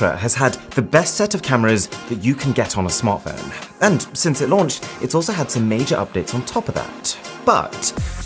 has had the best set of cameras that you can get on a smartphone. And since it launched, it's also had some major updates on top of that. But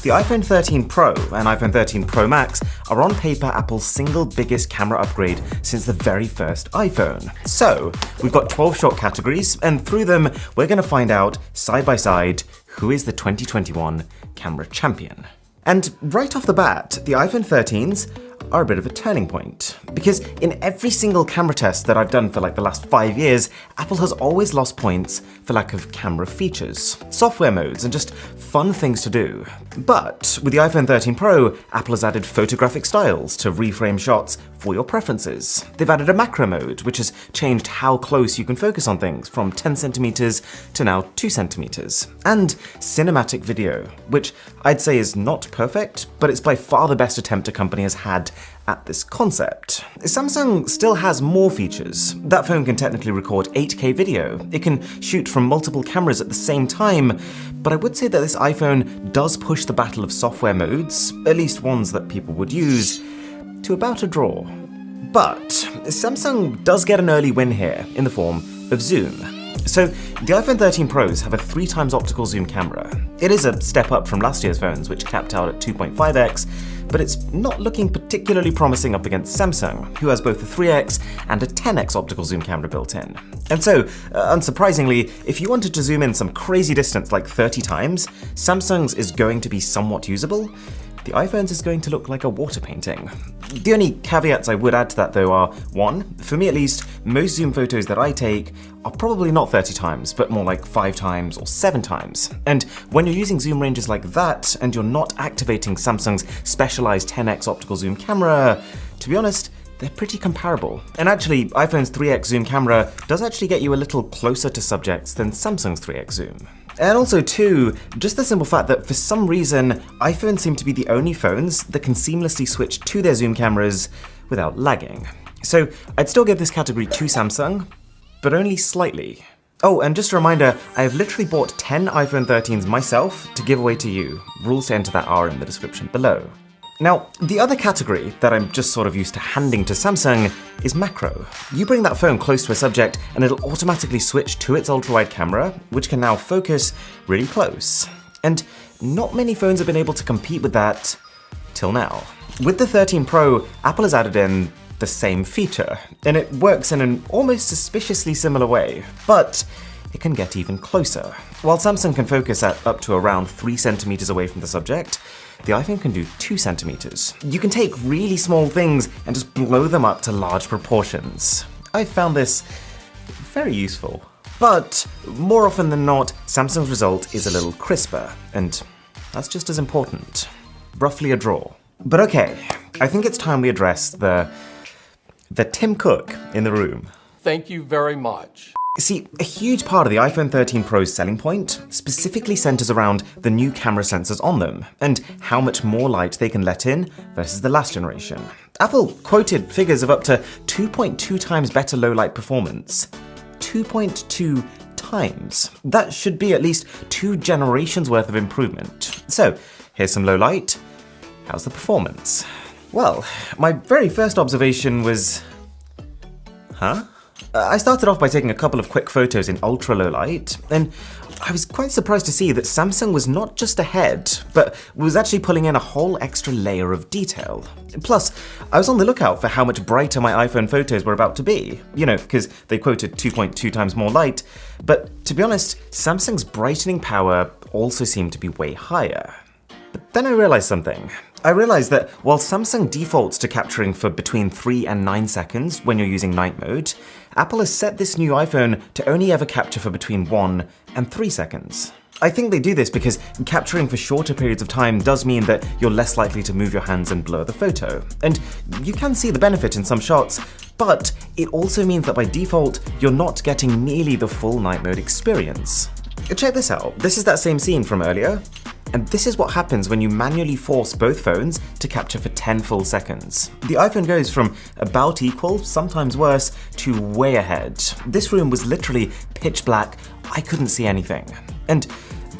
the iPhone 13 Pro and iPhone 13 Pro Max are on paper Apple's single biggest camera upgrade since the very first iPhone. So we've got 12 short categories, and through them, we're going to find out, side by side, who is the 2021 camera champion. And right off the bat, the iPhone 13s are a bit of a turning point. Because in every single camera test that I've done for like the last 5 years, Apple has always lost points for lack of camera features, software modes, and just fun things to do. But with the iPhone 13 Pro, Apple has added photographic styles to reframe shots for your preferences. They've added a macro mode, which has changed how close you can focus on things from 10 centimeters to now 2 centimeters. And cinematic video, which I'd say is not perfect, but it's by far the best attempt a company has had at this concept. Samsung still has more features. That phone can technically record 8K video. It can shoot from multiple cameras at the same time, but I would say that this iPhone does push the battle of software modes, at least ones that people would use, to about a draw. But Samsung does get an early win here in the form of zoom. So the iPhone 13 Pros have a 3x optical zoom camera. It is a step up from last year's phones, which capped out at 2.5x, but it's not looking particularly promising up against Samsung, who has both a 3x and a 10x optical zoom camera built in. And so, unsurprisingly, if you wanted to zoom in some crazy distance like 30 times, Samsung's is going to be somewhat usable. The iPhone's is going to look like a water painting. The only caveats I would add to that though are, 1, for me at least, most zoom photos that I take are probably not 30 times, but more like 5 times or 7 times. And when you're using zoom ranges like that, and you're not activating Samsung's specialized 10x optical zoom camera, to be honest, they're pretty comparable. And actually, iPhone's 3x zoom camera does actually get you a little closer to subjects than Samsung's 3x zoom. And also too, just the simple fact that for some reason, iPhones seem to be the only phones that can seamlessly switch to their zoom cameras without lagging. So I'd still give this category to Samsung, but only slightly. Oh, and just a reminder, I have literally bought 10 iPhone 13s myself to give away to you. Rules to enter that are in the description below. Now, the other category that I'm just sort of used to handing to Samsung is macro. You bring that phone close to a subject and it'll automatically switch to its ultra-wide camera, which can now focus really close. And not many phones have been able to compete with that till now. With the 13 Pro, Apple has added in the same feature, and it works in an almost suspiciously similar way, but it can get even closer. While Samsung can focus at up to around 3 centimeters away from the subject, the iPhone can do 2 centimeters. You can take really small things and just blow them up to large proportions. I found this very useful. But more often than not, Samsung's result is a little crisper, and that's just as important. Roughly a draw. But okay, I think it's time we address the Tim Cook in the room. Thank you very much. See, a huge part of the iPhone 13 Pro's selling point specifically centers around the new camera sensors on them and how much more light they can let in versus the last generation. Apple quoted figures of up to 2.2 times better low light performance. 2.2 times. That should be at least 2 generations worth of improvement. So, here's some low light. How's the performance? Well, my very first observation was, I started off by taking a couple of quick photos in ultra low light, and I was quite surprised to see that Samsung was not just ahead, but was actually pulling in a whole extra layer of detail. Plus, I was on the lookout for how much brighter my iPhone photos were about to be, you know, because they quoted 2.2 times more light, but to be honest, Samsung's brightening power also seemed to be way higher. But then I realized something. I realized that while Samsung defaults to capturing for between 3 and 9 seconds when you're using night mode, Apple has set this new iPhone to only ever capture for between 1 and 3 seconds. I think they do this because capturing for shorter periods of time does mean that you're less likely to move your hands and blur the photo. And you can see the benefit in some shots, but it also means that by default, you're not getting nearly the full night mode experience. Check this out. This is that same scene from earlier. And this is what happens when you manually force both phones to capture for 10 full seconds. The iPhone goes from about equal, sometimes worse, to way ahead. This room was literally pitch black. I couldn't see anything. And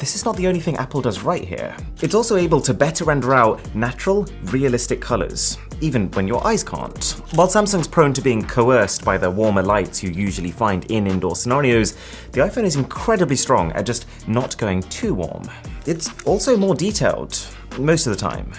this is not the only thing Apple does right here. It's also able to better render out natural, realistic colors, even when your eyes can't. While Samsung's prone to being coerced by the warmer lights you usually find in indoor scenarios, the iPhone is incredibly strong at just not going too warm. It's also more detailed, most of the time.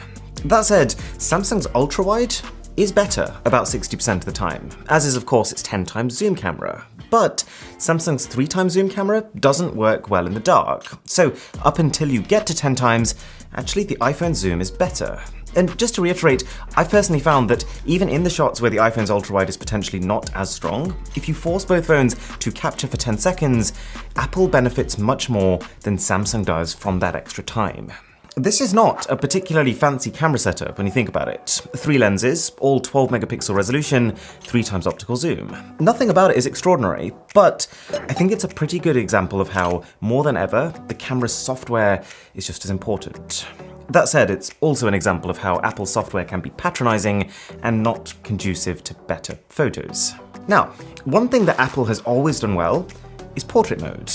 That said, Samsung's ultra-wide is better about 60% of the time, as is of course its 10x zoom camera. But Samsung's 3x zoom camera doesn't work well in the dark, so up until you get to 10x, actually the iPhone zoom is better. And just to reiterate, I've personally found that even in the shots where the iPhone's ultra-wide is potentially not as strong, if you force both phones to capture for 10 seconds, Apple benefits much more than Samsung does from that extra time. This is not a particularly fancy camera setup when you think about it. 3 lenses, all 12 megapixel resolution, 3x optical zoom. Nothing about it is extraordinary, but I think it's a pretty good example of how, more than ever, the camera's software is just as important. That said, it's also an example of how Apple's software can be patronizing and not conducive to better photos. Now, one thing that Apple has always done well is portrait mode.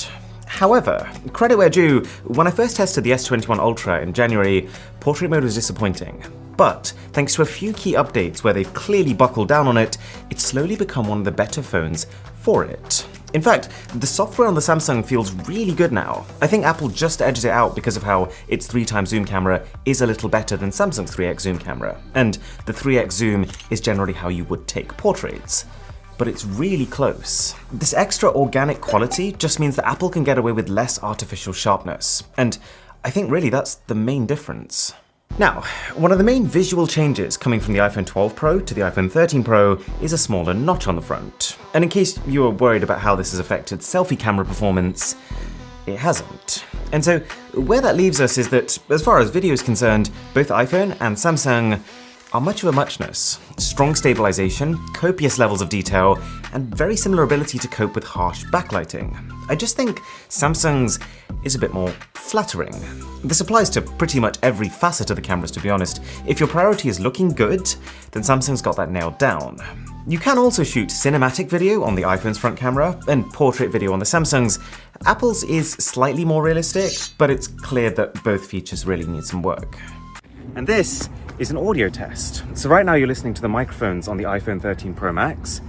However, credit where due, when I first tested the S21 Ultra in January, portrait mode was disappointing. But thanks to a few key updates where they've clearly buckled down on it, it's slowly become one of the better phones for it. In fact, the software on the Samsung feels really good now. I think Apple just edged it out because of how its 3x zoom camera is a little better than Samsung's 3x zoom camera, and the 3x zoom is generally how you would take portraits. But it's really close. This extra organic quality just means that Apple can get away with less artificial sharpness, and I think really that's the main difference. Now, one of the main visual changes coming from the iPhone 12 Pro to the iPhone 13 Pro is a smaller notch on the front. And in case you were worried about how this has affected selfie camera performance, it hasn't. And so where that leaves us is that, as far as video is concerned, both iPhone and Samsung are much of a muchness. Strong stabilization, copious levels of detail, and very similar ability to cope with harsh backlighting. I just think Samsung's is a bit more flattering. This applies to pretty much every facet of the cameras, to be honest. If your priority is looking good, then Samsung's got that nailed down. You can also shoot cinematic video on the iPhone's front camera and portrait video on the Samsung's. Apple's is slightly more realistic, but it's clear that both features really need some work. And this is an audio test. So right now you're listening to the microphones on the iPhone 13 Pro Max.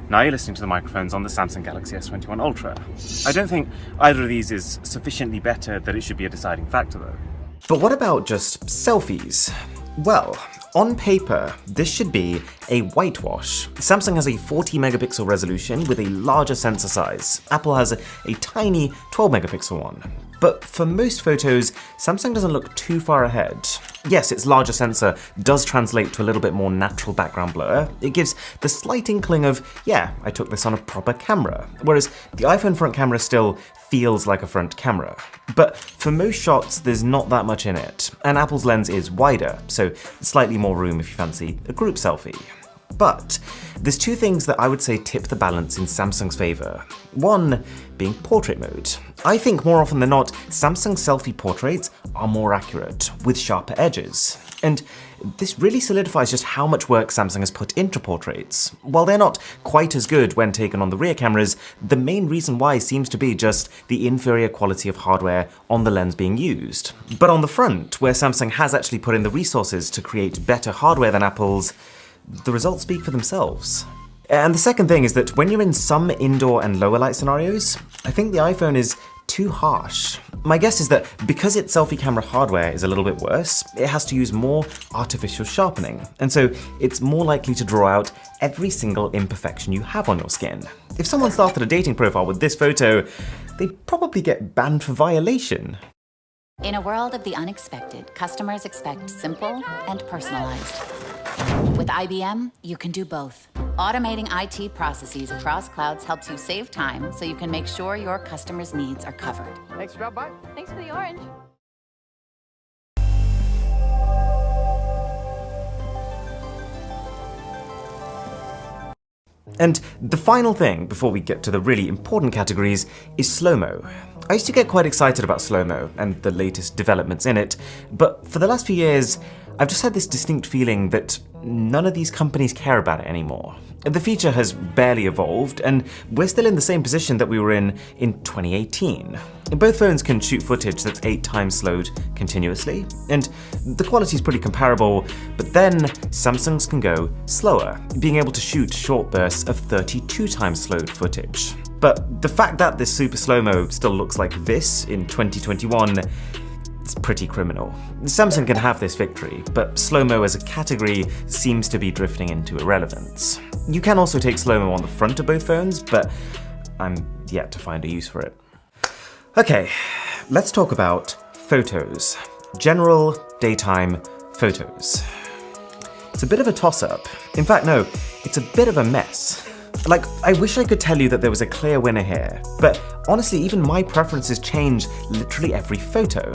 Now you're listening to the microphones on the Samsung Galaxy S21 Ultra. I don't think either of these is sufficiently better that it should be a deciding factor though. But what about just selfies? Well, on paper, this should be a whitewash. Samsung has a 40 megapixel resolution with a larger sensor size. Apple has a tiny 12 megapixel one. But for most photos, Samsung doesn't look too far ahead. Yes, its larger sensor does translate to a little bit more natural background blur. It gives the slight inkling of, yeah, I took this on a proper camera. Whereas the iPhone front camera still feels like a front camera. But for most shots, there's not that much in it. And Apple's lens is wider, so slightly more room if you fancy a group selfie. But there's two things that I would say tip the balance in Samsung's favor. One being portrait mode. I think more often than not, Samsung selfie portraits are more accurate, with sharper edges. And this really solidifies just how much work Samsung has put into portraits. While they're not quite as good when taken on the rear cameras, the main reason why seems to be just the inferior quality of hardware on the lens being used. But on the front, where Samsung has actually put in the resources to create better hardware than Apple's, the results speak for themselves. And the second thing is that when you're in some indoor and lower light scenarios, I think the iPhone is too harsh. My guess is that because its selfie camera hardware is a little bit worse, it has to use more artificial sharpening, and so it's more likely to draw out every single imperfection you have on your skin. If someone started a dating profile with this photo, they'd probably get banned for violation. In a world of the unexpected, customers expect simple and personalized. With IBM, you can do both. Automating IT processes across clouds helps you save time so you can make sure your customers' needs are covered. Thanks for dropping by. Thanks for the orange. And the final thing, before we get to the really important categories, is slow-mo. I used to get quite excited about slow-mo and the latest developments in it, but for the last few years, I've just had this distinct feeling that none of these companies care about it anymore. The feature has barely evolved, and we're still in the same position that we were in 2018. Both phones can shoot footage that's 8 times slowed continuously, and the quality is pretty comparable, but then Samsung's can go slower, being able to shoot short bursts of 32 times slowed footage. But the fact that this super slow-mo still looks like this in 2021, it's pretty criminal. Samsung can have this victory, but slow-mo as a category seems to be drifting into irrelevance. You can also take slow-mo on the front of both phones, but I'm yet to find a use for it. Okay, let's talk about photos. General daytime photos. It's a bit of a toss-up. In fact, no, it's a bit of a mess. Like, I wish I could tell you that there was a clear winner here, but honestly, even my preferences change literally every photo.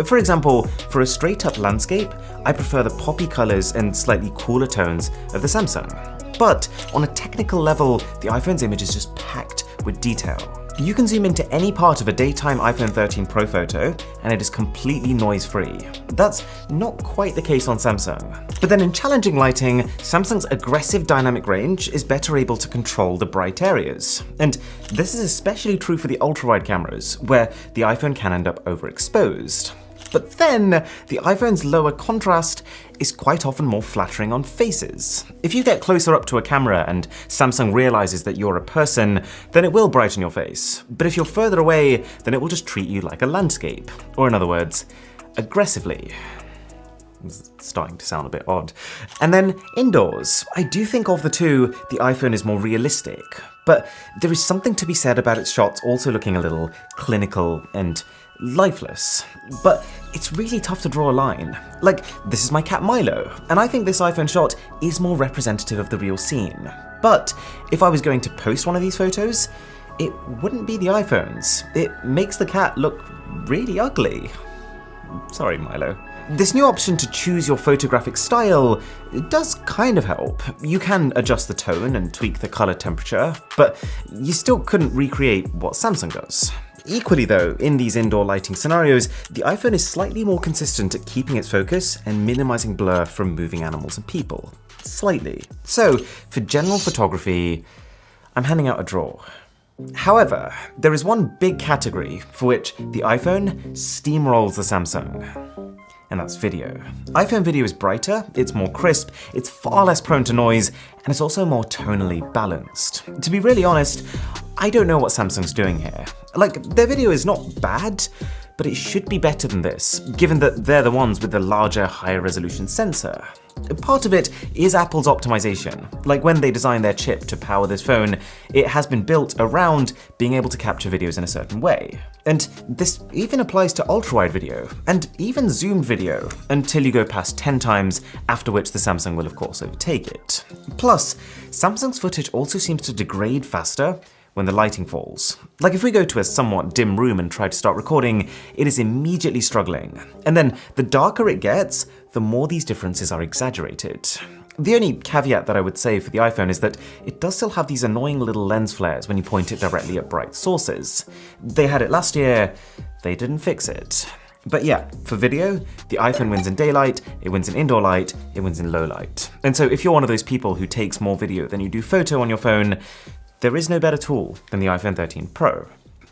For example, for a straight-up landscape, I prefer the poppy colors and slightly cooler tones of the Samsung. But on a technical level, the iPhone's image is just packed with detail. You can zoom into any part of a daytime iPhone 13 Pro photo, and it is completely noise-free. That's not quite the case on Samsung. But then in challenging lighting, Samsung's aggressive dynamic range is better able to control the bright areas. And this is especially true for the ultra-wide cameras, where the iPhone can end up overexposed. But then, the iPhone's lower contrast is quite often more flattering on faces. If you get closer up to a camera and Samsung realizes that you're a person, then it will brighten your face. But if you're further away, then it will just treat you like a landscape. Or in other words, aggressively. It's starting to sound a bit odd. And then indoors. I do think of the two, the iPhone is more realistic. But there is something to be said about its shots also looking a little clinical and lifeless. But it's really tough to draw a line. Like, this is my cat Milo, and I think this iPhone shot is more representative of the real scene. But if I was going to post one of these photos, it wouldn't be the iPhone's. It makes the cat look really ugly. Sorry, Milo. This new option to choose your photographic style does kind of help. You can adjust the tone and tweak the color temperature, but you still couldn't recreate what Samsung does. Equally though, in these indoor lighting scenarios, the iPhone is slightly more consistent at keeping its focus and minimizing blur from moving animals and people. Slightly. So, for general photography, I'm handing out a draw. However, there is one big category for which the iPhone steamrolls the Samsung. And that's video. iPhone video is brighter, it's more crisp, it's far less prone to noise, and it's also more tonally balanced. To be really honest, I don't know what Samsung's doing here. Like, their video is not bad, but it should be better than this, given that they're the ones with the larger, higher resolution sensor. Part of it is Apple's optimization. Like when they designed their chip to power this phone, it has been built around being able to capture videos in a certain way. And this even applies to ultra-wide video, and even zoomed video, until you go past 10 times, after which the Samsung will of course overtake it. Plus, Samsung's footage also seems to degrade faster when the lighting falls. Like if we go to a somewhat dim room and try to start recording, it is immediately struggling. And then the darker it gets, the more these differences are exaggerated. The only caveat that I would say for the iPhone is that it does still have these annoying little lens flares when you point it directly at bright sources. They had it last year, they didn't fix it. But yeah, for video, the iPhone wins in daylight, it wins in indoor light, it wins in low light. And so if you're one of those people who takes more video than you do photo on your phone, there is no better tool than the iPhone 13 Pro.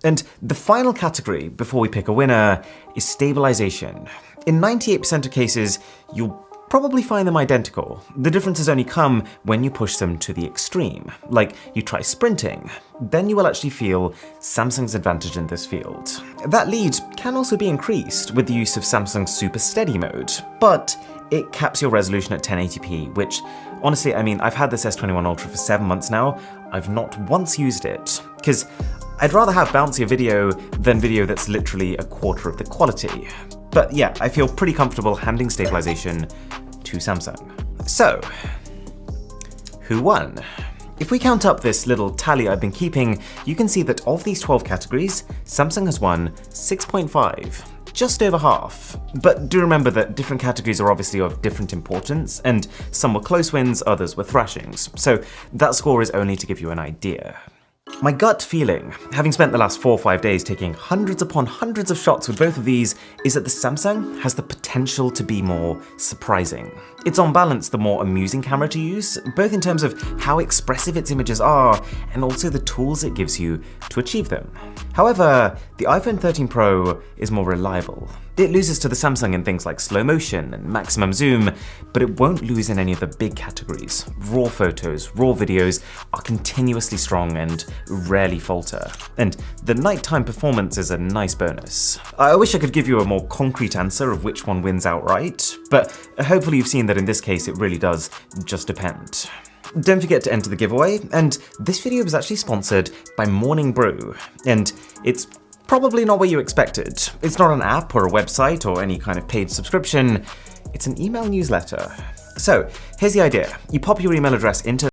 And the final category before we pick a winner is stabilization. In 98% of cases, you'll probably find them identical. The differences only come when you push them to the extreme. Like, you try sprinting, then you will actually feel Samsung's advantage in this field. That lead can also be increased with the use of Samsung's Super Steady mode, but it caps your resolution at 1080p, which honestly, I mean, I've had this S21 Ultra for 7 months now. I've not once used it, because I'd rather have bouncier video than video that's literally a quarter of the quality. But yeah, I feel pretty comfortable handing stabilization to Samsung. So, who won? If we count up this little tally I've been keeping, you can see that of these 12 categories, Samsung has won 6.5. Just over half. But do remember that different categories are obviously of different importance, and some were close wins, others were thrashings, so that score is only to give you an idea. My gut feeling, having spent the last 4 or 5 days taking hundreds upon hundreds of shots with both of these, is that the Samsung has the potential potential to be more surprising. It's on balance the more amusing camera to use, both in terms of how expressive its images are and also the tools it gives you to achieve them. However, the iPhone 13 Pro is more reliable. It loses to the Samsung in things like slow motion and maximum zoom, but it won't lose in any of the big categories. Raw photos, raw videos are continuously strong and rarely falter. And the nighttime performance is a nice bonus. I wish I could give you a more concrete answer of which one wins outright, but hopefully you've seen that in this case it really does just depend. Don't forget to enter the giveaway, and this video was actually sponsored by Morning Brew, and it's probably not what you expected. It's not an app or a website or any kind of paid subscription, it's an email newsletter. So, here's the idea. You pop your email address into